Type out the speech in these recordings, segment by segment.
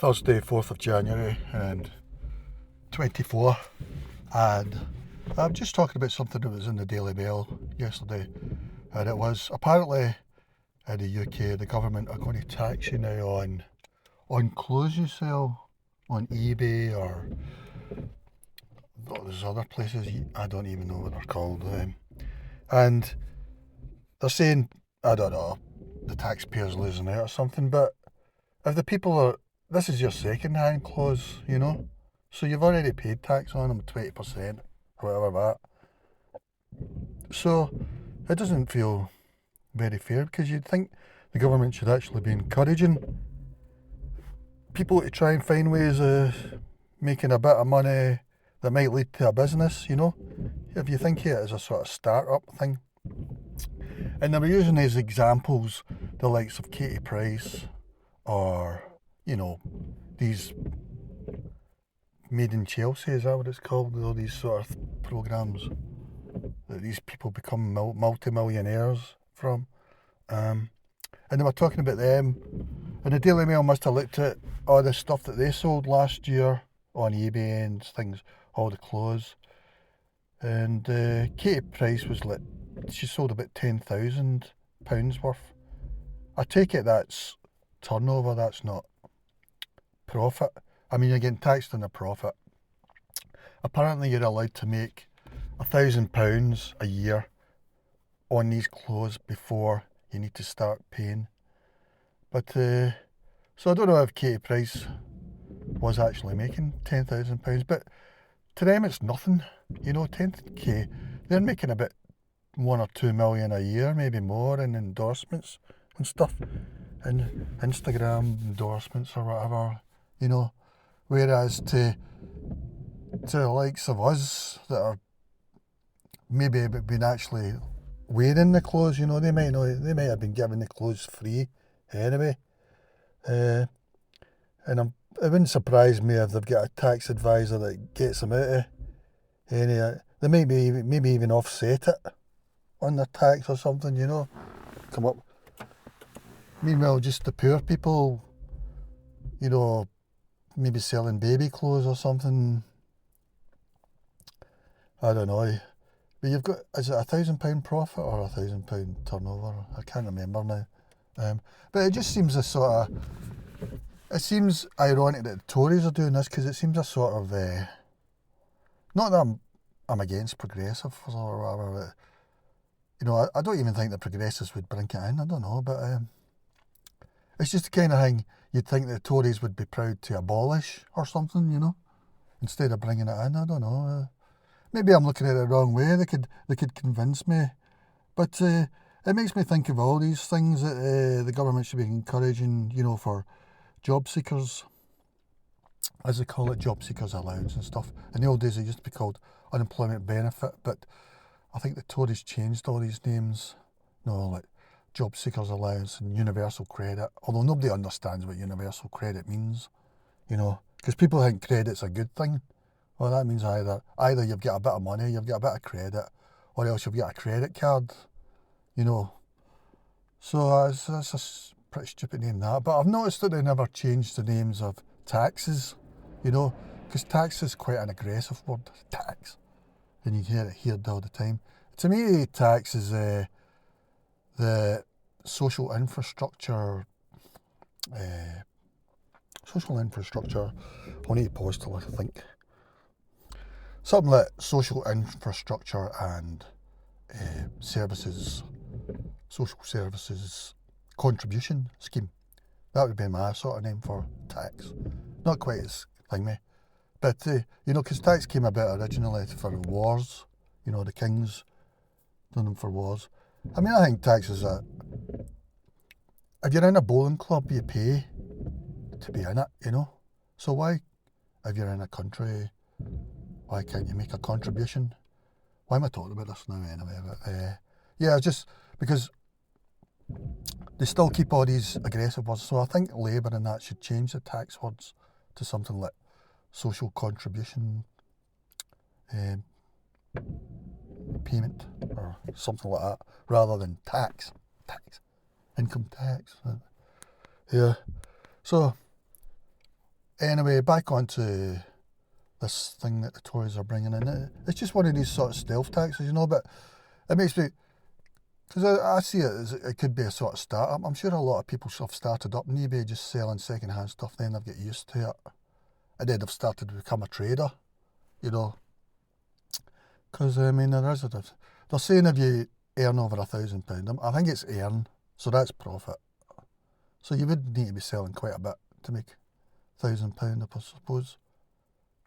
Thursday, 4th of January, and 24. And I'm just talking about something that was in the Daily Mail yesterday. And it was apparently in the UK, the government are going to tax you now on clothes you sell on eBay, or there's other places, I don't even know what they're called. And they're saying, I don't know, the taxpayers losing out or something, but if the people are, this is your second-hand clothes, you know, so you've already paid tax on them, 20%, or whatever that. So it doesn't feel very fair, because you'd think the government should actually be encouraging people to try and find ways of making a bit of money that might lead to a business, you know, if you think of it as a sort of start-up thing. And they were using these examples, the likes of Katie Price, or, you know, these Made in Chelsea, is that what it's called? All these sort of programmes that these people become multi-millionaires from. And they were talking about them, and the Daily Mail must have looked at all the stuff that they sold last year on eBay and things, all the clothes. And Katie Price was like, she sold about £10,000 worth. I take it that's turnover, that's not profit. I mean, you're getting taxed on the profit. Apparently you're allowed to make £1,000 a year on these clothes before you need to start paying. But, so I don't know if Katie Price was actually making £10,000, but to them it's nothing, you know, 10k. They're making about 1 or 2 million a year, maybe more, in endorsements and stuff, and Instagram endorsements or whatever, you know. Whereas to the likes of us that are maybe been actually wearing the clothes, you know, they might have been given the clothes free anyway. And it wouldn't surprise me if they've got a tax advisor that gets them out of any. They maybe even offset it on their tax or something, you know. Come up. Meanwhile, just the poor people, you know, maybe selling baby clothes or something. I don't know. But you've got, is it £1,000 profit or £1,000 turnover? I can't remember now. But it just seems it seems ironic that the Tories are doing this, because it seems a sort of, not that I'm against progressive or whatever, but, you know, I don't even think the progressives would bring it in, I don't know, but it's just the kind of thing you'd think the Tories would be proud to abolish or something, you know, instead of bringing it in. I don't know. Maybe I'm looking at it the wrong way. They could convince me, but it makes me think of all these things that the government should be encouraging, you know, for job seekers, as they call it, job seekers allowance and stuff. In the old days it used to be called unemployment benefit, but I think the Tories changed all these names. No, like job seekers allowance and universal credit, although nobody understands what universal credit means, you know, because people think credit's a good thing. Well, that means either you've got a bit of money, you've got a bit of credit, or else you've got a credit card, you know. So that's a pretty stupid name, that. But I've noticed that they never changed the names of taxes, you know, because tax is quite an aggressive word, tax, and you hear it all the time. To me, tax is the social infrastructure. I need to pause till I think. Something like social infrastructure and social services contribution scheme. That would be my sort of name for tax. Not quite as thingy, but you know, because tax came about originally for wars. You know, the kings done them for wars. I mean, I think tax is if you're in a bowling club, you pay to be in it, you know. So why, if you're in a country, why can't you make a contribution? Why am I talking about this now anyway? But, yeah, just because they still keep all these aggressive words. So I think Labour and that should change the tax words to something like social contribution payment or something like that, rather than tax, income tax. Yeah. So anyway, back onto this thing that the Tories are bringing in. It's just one of these sort of stealth taxes, you know, but it makes me, because I see it as it could be a sort of start-up. I'm sure a lot of people have started up on eBay just selling second-hand stuff, then they've got used to it, and then they've started to become a trader, you know. Because, I mean, there is a difference. They're saying if you earn over £1,000, I think it's earn, so that's profit. So you would need to be selling quite a bit to make £1,000, I suppose.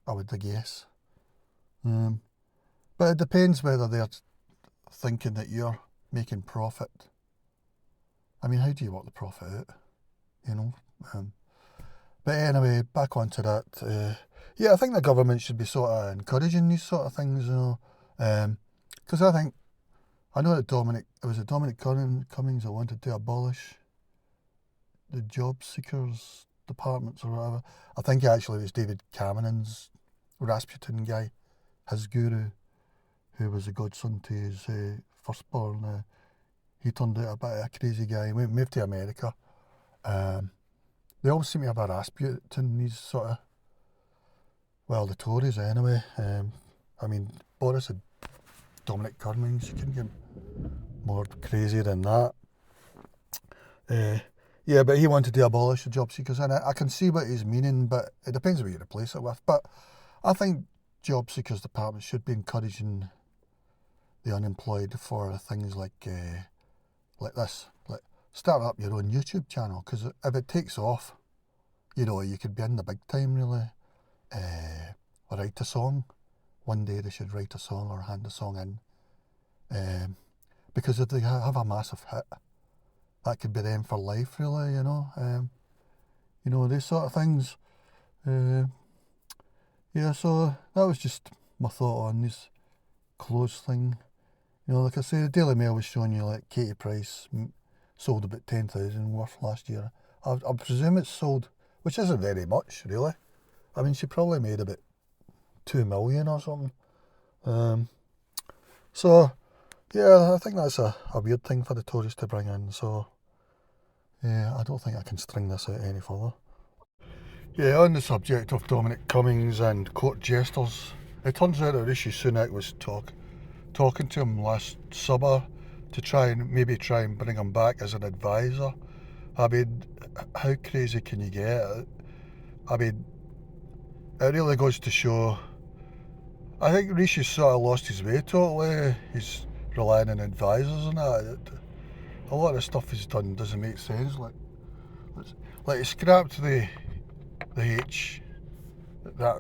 I would guess. But it depends whether they're thinking that you're making profit. I mean, how do you work the profit out? You know? But anyway, back onto that. Yeah, I think the government should be sort of encouraging these sort of things, you know. Because I know that Dominic Cummings that wanted to abolish the job seekers departments or whatever. I think actually it was David Cameron's Rasputin guy, his guru, who was a godson to his firstborn. He turned out a bit of a crazy guy. He moved to America. They all seem to have a Rasputin, these sort of, well, the Tories anyway. I mean, Boris had Dominic Cummings, you couldn't get more crazy than that. Yeah, but he wanted to abolish the job seekers, and I can see what he's meaning, but it depends what you replace it with. But I think job seekers department should be encouraging the unemployed for things like this, like start up your own YouTube channel, because if it takes off, you know, you could be in the big time really. Write a song. One day they should write a song or hand a song in, because if they have a massive hit, that could be them for life, really, you know. You know, these sort of things. Yeah, so that was just my thought on this clothes thing. You know, like I say, the Daily Mail was showing you like Katie Price sold about 10,000 worth last year. I presume it's sold, which isn't very much, really. I mean, she probably made about 2 million or something. So, yeah, I think that's a weird thing for the Tories to bring in. So, yeah, I don't think I can string this out any further. Yeah, on the subject of Dominic Cummings and court jesters, it turns out that Rishi Sunak was talking to him last summer to try and bring him back as an advisor. I mean, how crazy can you get? I mean, it really goes to show. I think Rishi's sort of lost his way totally. He's relying on advisors and that. A lot of stuff he's done doesn't make sense. Like he scrapped that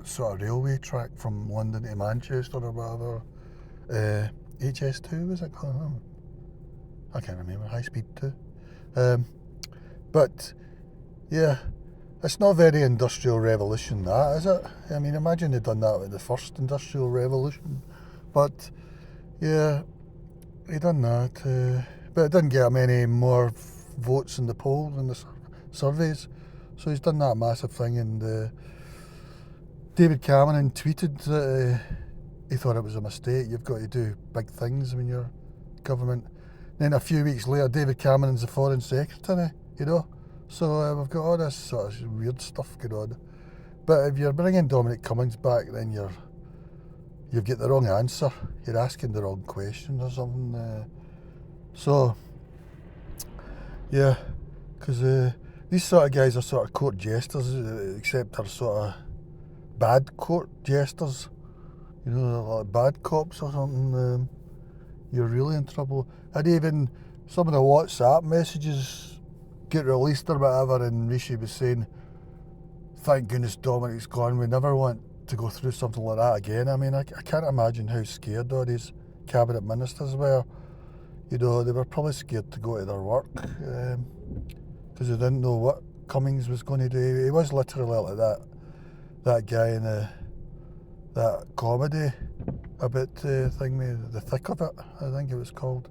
sort of railway track from London to Manchester or whatever. HS2 was it called? I can't remember. High Speed 2. But yeah, it's not very industrial revolution, that is it? I mean, imagine they'd done that with the first industrial revolution. But yeah, he done that. But it didn't get him any more votes in the polls and the surveys. So he's done that massive thing, and David Cameron tweeted that he thought it was a mistake. You've got to do big things when you're government. Then a few weeks later, David Cameron's the foreign secretary, you know. So we've got all this sort of weird stuff going on. But if you're bringing Dominic Cummings back, then you've got the wrong answer. You're asking the wrong question or something. So, yeah, because these sort of guys are sort of court jesters, except they're sort of bad court jesters. You know, like bad cops or something. You're really in trouble. And even some of the WhatsApp messages get released or whatever, and Rishi was saying, thank goodness Dominic's gone, we never want to go through something like that again. I mean, I can't imagine how scared all these cabinet ministers were. You know, they were probably scared to go to their work because they didn't know what Cummings was going to do. He was literally like that guy in that comedy about the thick of it, I think it was called.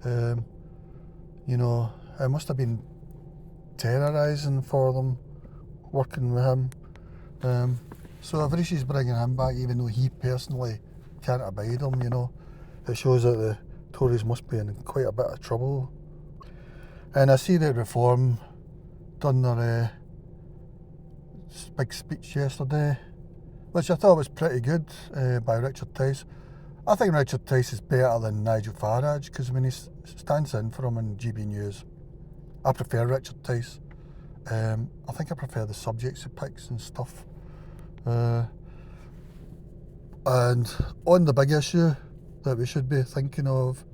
You know, it must have been terrorising for them working with him. So if Rishi's bringing him back, even though he personally can't abide him, you know, it shows that the Tories must be in quite a bit of trouble. And I see that Reform done their big speech yesterday, which I thought was pretty good by Richard Tice. I think Richard Tice is better than Nigel Farage because when he stands in for him in GB News, I prefer Richard Tice. I think I prefer the subjects he picks and stuff. And on the big issue that we should be thinking of,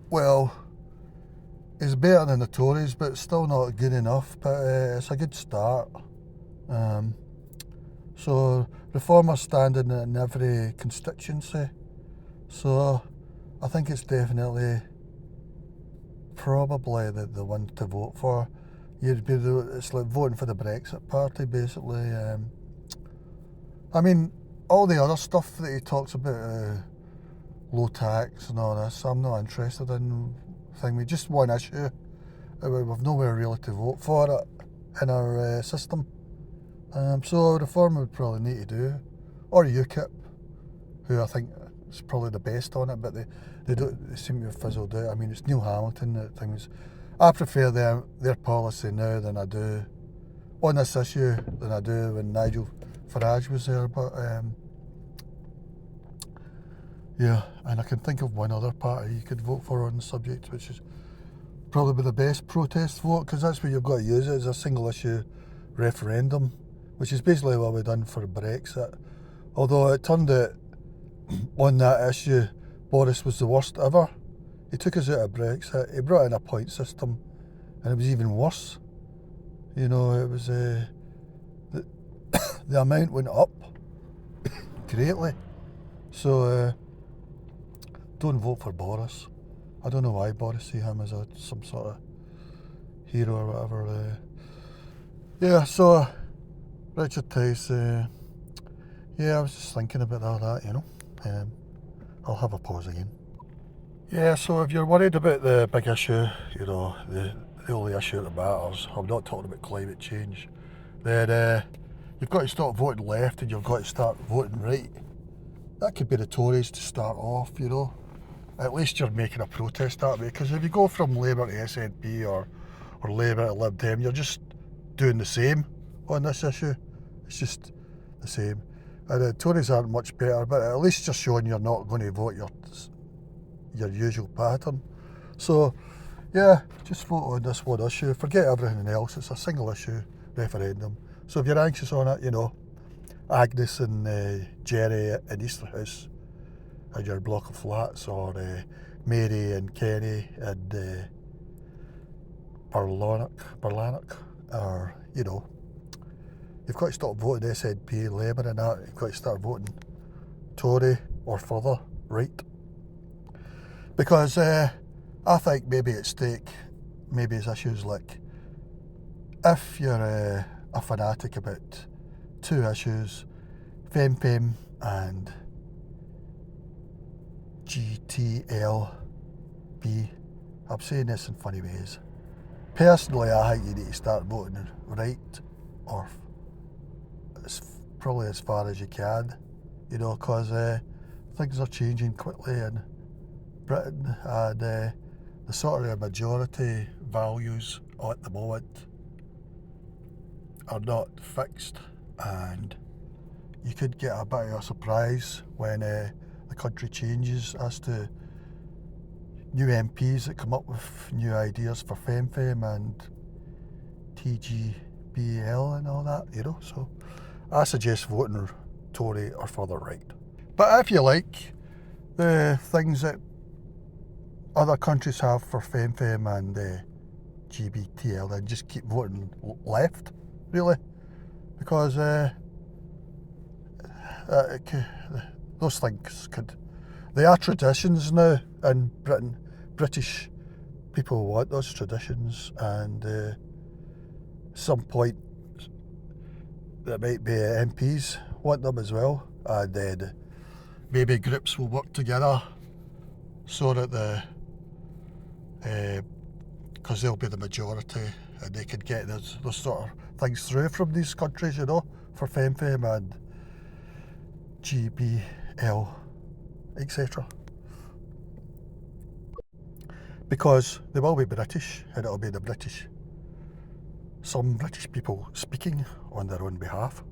well, he's better than the Tories, but still not good enough. But it's a good start. So Reformers standing in every constituency. So I think it's definitely probably the one to vote for. It's like voting for the Brexit Party, basically. I mean, all the other stuff that he talks about, low tax and all this, I'm not interested in. We just one issue. We've nowhere really to vote for it in our system. So Reform would probably need to do, or UKIP, who I think is probably the best on it, but they seem to have fizzled out. I mean, it's Neil Hamilton that things. I prefer their policy now than I do on this issue than I do when Nigel Farage was there. But yeah, and I can think of one other party you could vote for on the subject, which is probably the best protest vote, because that's where you've got to use it as a single issue referendum, which is basically what we've done for Brexit. Although it turned out on that issue, Boris was the worst ever. He took us out of Brexit, he brought in a point system, and it was even worse. You know, it was the amount went up greatly. So don't vote for Boris. I don't know why Boris see him as some sort of hero or whatever. Yeah, so Richard Tice, yeah, I was just thinking about all that, you know. I'll have a pause again. Yeah, so if you're worried about the big issue, you know, the only issue that matters, I'm not talking about climate change, then you've got to stop voting left and you've got to start voting right. That could be the Tories to start off, you know. At least you're making a protest that way, because if you go from Labour to SNP or Labour to Lib Dem, you're just doing the same on this issue. It's just the same. And the Tories aren't much better, but at least you're showing you're not going to vote your usual pattern. So, yeah, just vote on this one issue. Forget everything else. It's a single issue referendum. So if you're anxious on it, you know, Agnes and Jerry in Easterhouse and your block of flats, or Mary and Kenny and Barlannock, or, you know, you've got to stop voting SNP, Labour and that. You've got to start voting Tory or further right. Because I think maybe at stake, maybe it's issues like, if you're a fanatic about two issues, FemFem and GTLB, I'm saying this in funny ways. Personally, I think you need to start voting right, or probably as far as you can, you know, because things are changing quickly in Britain, and the sort of majority values at the moment are not fixed, and you could get a bit of a surprise when the country changes as to new MPs that come up with new ideas for FemFem and TGBL and all that, you know. So I suggest voting Tory or further right. But if you like the things that other countries have for FemFem and GBTL, then just keep voting left, really, because those things they are traditions now in Britain. British people want those traditions, and at some point there might be MPs want them as well, and then maybe groups will work together so that because they'll be the majority and they could get those sort of things through from these countries, you know, for FemFem and GBL, etc. Because they will be British, and it'll be the British some British people speaking on their own behalf.